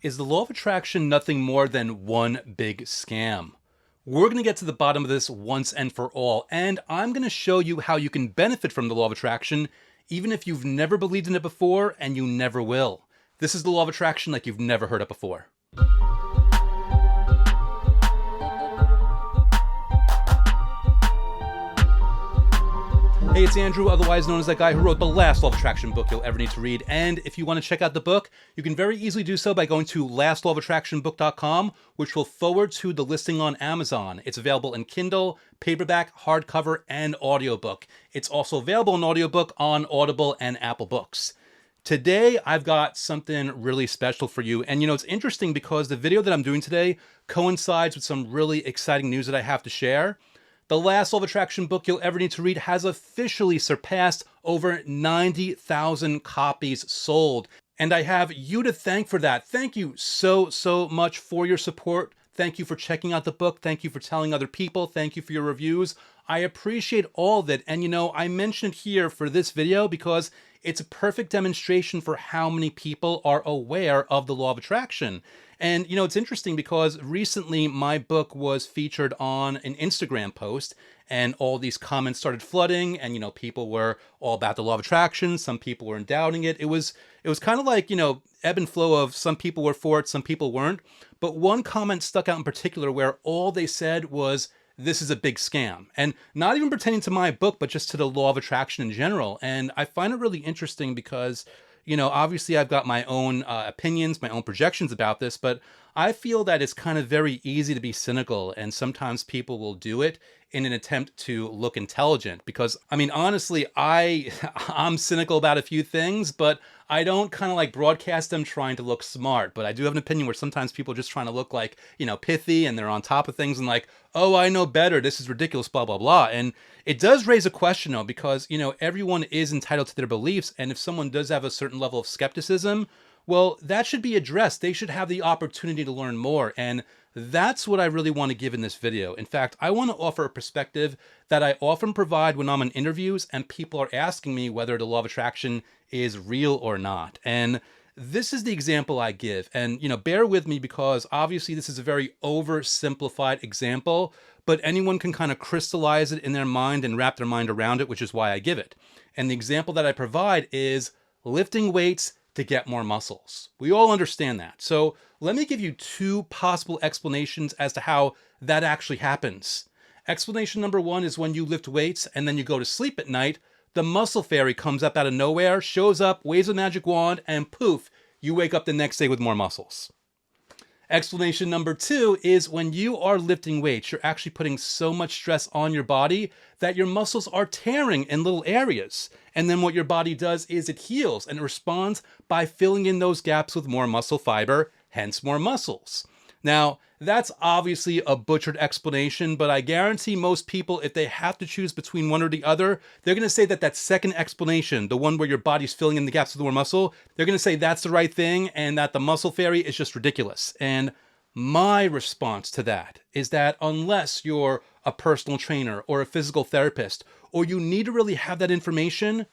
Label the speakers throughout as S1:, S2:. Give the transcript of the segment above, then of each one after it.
S1: Is the law of attraction nothing more than one big scam? We're going to get to the bottom of this once and for all, and I'm going to show you how you can benefit from the law of attraction, even if you've never believed in it before and you never will. This is the law of attraction like you've never heard it before. Hey, it's Andrew, otherwise known as that guy who wrote the last Law of Attraction book you'll ever need to read. And if you want to check out the book, you can very easily do so by going to lastlawofattractionbook.com, which will forward to the listing on Amazon. It's available in Kindle, paperback, hardcover, and audiobook. It's also available in audiobook on Audible and Apple Books. Today, I've got something really special for you. And it's interesting because the video that I'm doing today coincides with some really exciting news that I have to share. The last Law of Attraction book you'll ever need to read has officially surpassed over 90,000 copies sold. And I have you to thank for that. Thank you so much for your support. Thank you for checking out the book. Thank you for telling other people. Thank you for your reviews. I appreciate all of it. And I mentioned it here for this video because it's a perfect demonstration for how many people are aware of the law of attraction. And, it's interesting because recently my book was featured on an Instagram post and all these comments started flooding and, people were all about the law of attraction. Some people were doubting it. It was kind of like, ebb and flow of some people were for it, some people weren't. But one comment stuck out in particular where all they said was, this is a big scam. And not even pertaining to my book, but just to the law of attraction in general. And I find it really interesting because obviously I've got my own opinions, my own projections about this, but I feel that it's kind of very easy to be cynical, and sometimes people will do it in an attempt to look intelligent. Because, honestly, I'm cynical about a few things, but I don't kind of like broadcast them trying to look smart. But I do have an opinion where sometimes people are just trying to look like, pithy, and they're on top of things and like, oh, I know better, this is ridiculous, blah, blah, blah. And it does raise a question, though, because, everyone is entitled to their beliefs. And if someone does have a certain level of skepticism, well, that should be addressed. They should have the opportunity to learn more. And that's what I really want to give in this video. In fact, I want to offer a perspective that I often provide when I'm in interviews and people are asking me whether the law of attraction is real or not. And this is the example I give. And, bear with me because obviously this is a very oversimplified example, but anyone can kind of crystallize it in their mind and wrap their mind around it, which is why I give it. And the example that I provide is lifting weights to get more muscles. We all understand that. So let me give you two possible explanations as to how that actually happens. Explanation number one is when you lift weights and then you go to sleep at night, the muscle fairy comes up out of nowhere, shows up, waves a magic wand, and poof, you wake up the next day with more muscles. Explanation number two is when you are lifting weights, you're actually putting so much stress on your body that your muscles are tearing in little areas. And then what your body does is it heals and it responds by filling in those gaps with more muscle fiber, hence more muscles. Now, that's obviously a butchered explanation, but I guarantee most people, if they have to choose between one or the other, they're going to say that second explanation, the one where your body's filling in the gaps with more muscle, they're going to say that's the right thing and that the muscle fairy is just ridiculous. And my response to that is that unless you're a personal trainer or a physical therapist, or you need to really have that information,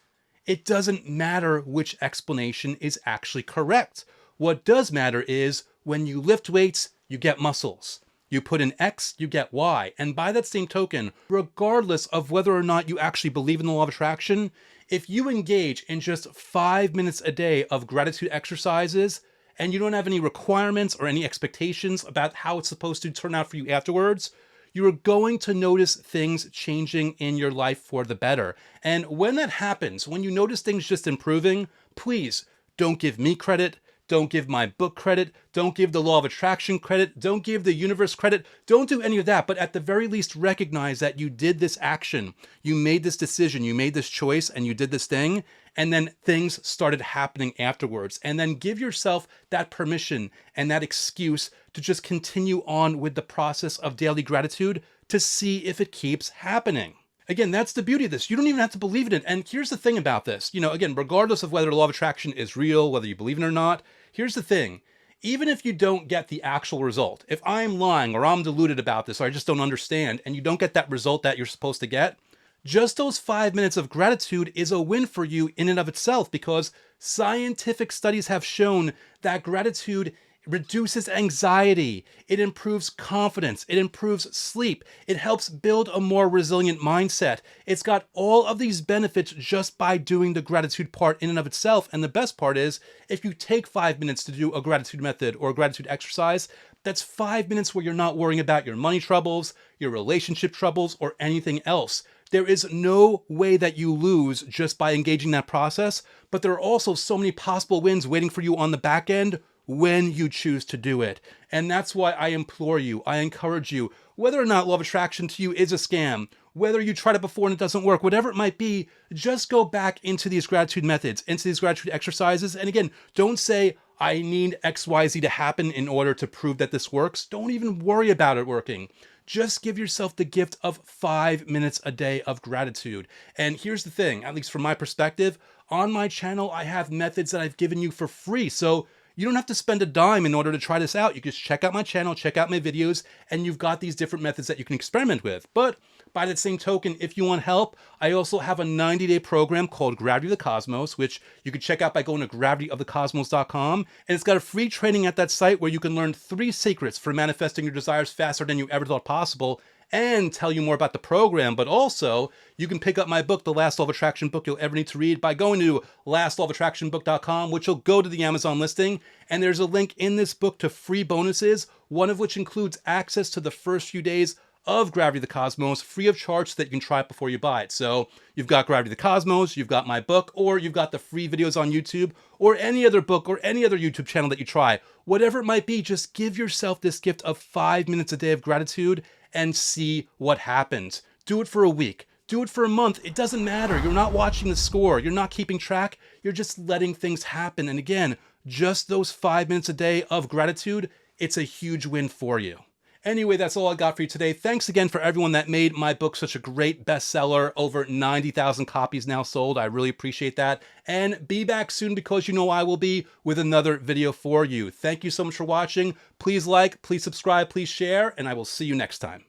S1: it doesn't matter which explanation is actually correct. What does matter is when you lift weights, you get muscles. You put in X, you get Y. And by that same token, regardless of whether or not you actually believe in the law of attraction, if you engage in just 5 minutes a day of gratitude exercises, and you don't have any requirements or any expectations about how it's supposed to turn out for you afterwards, you're going to notice things changing in your life for the better. And when that happens, when you notice things just improving, please don't give me credit. Don't give my book credit. Don't give the law of attraction credit. Don't give the universe credit. Don't do any of that. But at the very least, recognize that you did this action. You made this decision. You made this choice and you did this thing. And then things started happening afterwards. And then give yourself that permission and that excuse to just continue on with the process of daily gratitude to see if it keeps happening. Again, that's the beauty of this. You don't even have to believe in it. And here's the thing about this. Again, regardless of whether the law of attraction is real, whether you believe in it or not, here's the thing. Even if you don't get the actual result, if I'm lying or I'm deluded about this or I just don't understand and you don't get that result that you're supposed to get, just those 5 minutes of gratitude is a win for you in and of itself, because scientific studies have shown that gratitude reduces anxiety, it improves confidence, it improves sleep, it helps build a more resilient mindset. It's got all of these benefits just by doing the gratitude part in and of itself. And the best part is, if you take 5 minutes to do a gratitude method or a gratitude exercise, that's 5 minutes where you're not worrying about your money troubles, your relationship troubles, or anything else. There is no way that you lose just by engaging that process, but there are also so many possible wins waiting for you on the back end when you choose to do it. And that's why I implore you, I encourage you, whether or not law of attraction to you is a scam, whether you tried it before and it doesn't work, whatever it might be, just go back into these gratitude methods, into these gratitude exercises. And again, don't say, I need XYZ to happen in order to prove that this works. Don't even worry about it working. Just give yourself the gift of 5 minutes a day of gratitude. And here's the thing, at least from my perspective, on my channel, I have methods that I've given you for free. So you don't have to spend a dime in order to try this out. You can just check out my channel, check out my videos, and you've got these different methods that you can experiment with. But by that same token, if you want help, I also have a 90-day program called Gravity of the Cosmos, which you can check out by going to gravityofthecosmos.com. And it's got a free training at that site where you can learn 3 secrets for manifesting your desires faster than you ever thought possible, and tell you more about the program. But also, you can pick up my book, The Last Law of Attraction Book You'll Ever Need to Read, by going to lastlawofattractionbook.com, which will go to the Amazon listing. And there's a link in this book to free bonuses, one of which includes access to the first few days of Gravity of the Cosmos, free of charge, so that you can try it before you buy it. So you've got Gravity of the Cosmos, you've got my book, or you've got the free videos on YouTube, or any other book, or any other YouTube channel that you try. Whatever it might be, just give yourself this gift of 5 minutes a day of gratitude and see what happens. Do it for a week. Do it for a month. It doesn't matter. You're not watching the score. You're not keeping track. You're just letting things happen. And again, just those 5 minutes a day of gratitude, it's a huge win for you. Anyway, that's all I got for you today. Thanks again for everyone that made my book such a great bestseller. Over 90,000 copies now sold. I really appreciate that. And be back soon, because you know I will be, with another video for you. Thank you so much for watching. Please like, please subscribe, please share, and I will see you next time.